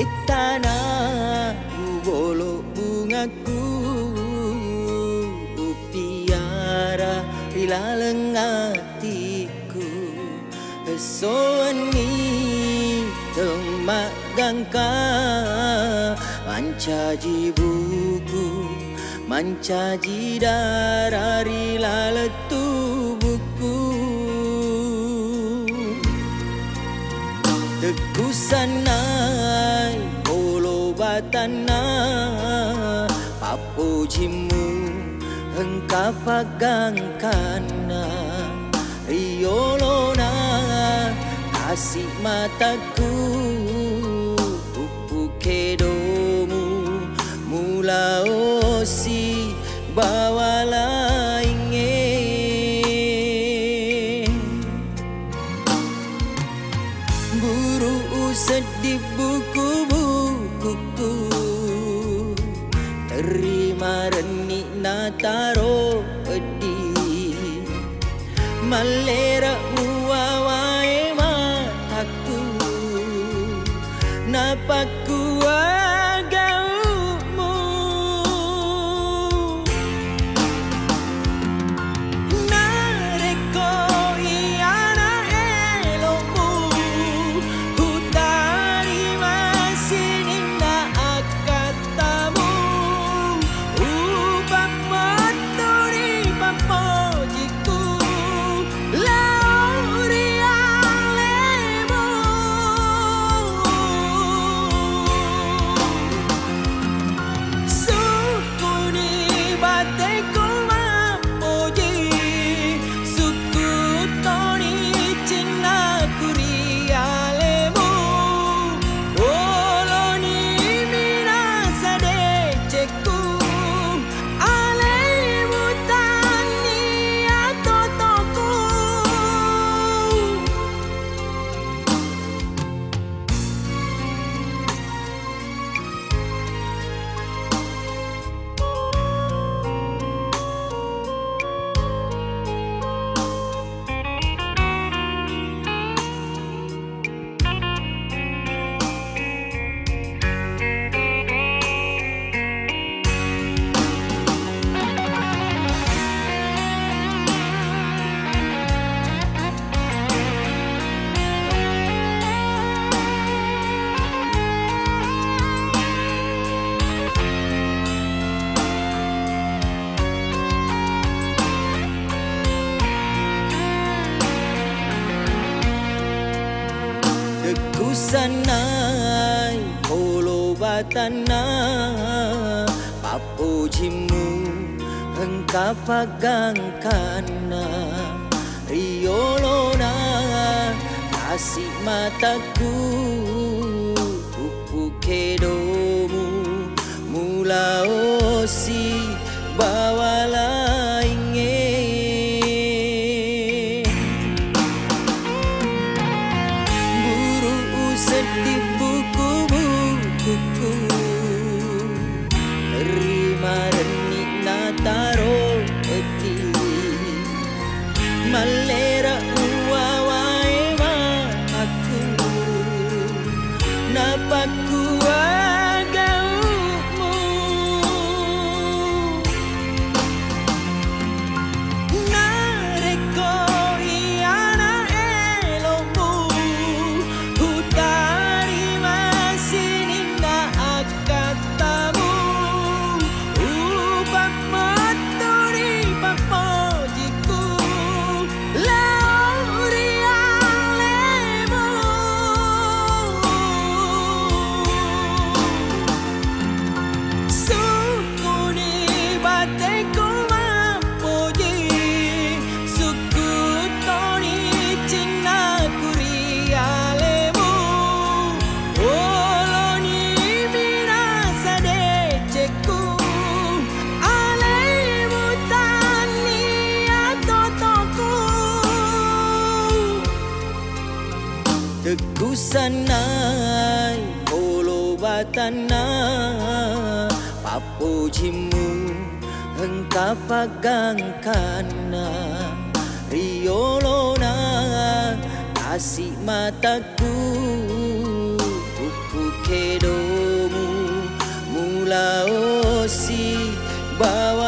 Etana bolo bungaku piara rilaleng hatiku Soani temak gangka mancaji buku mancaji darari laletu buku Tekusanai polo batana papo jimu engkau pagangkana riolona kasih mataku upu kedomu mula osi bawalah ingin buru sedih buku-bukuku terima renik nataro pedih malera muawai mataku napaku agaumu nareko iana elomu hutari masini na akatamu upamoturi papojiku lauri alemu sukuni bateku mapoji suku toni cina kuri alemu oloni minasa deceku alemu tani atotoku Tekusanai polo batana papo jimu engkau pagangkana riolona kasih mataku upu kedomu mula osi bawalah ingin sedih buku-bukuku terima renik nataro pedih malera uawai mataku napaku agaumu nareko iana elomu hutari masini na akatamu upamoturi papojiku lauri alemu sukuni bateku mapoji suku toni cina kuri alemu oloni minasa deceku alemu tani atotoku Tekusanai polo batana papo jimu engkau pagangkana riolona kasih mataku upu kedomu mula osi bawa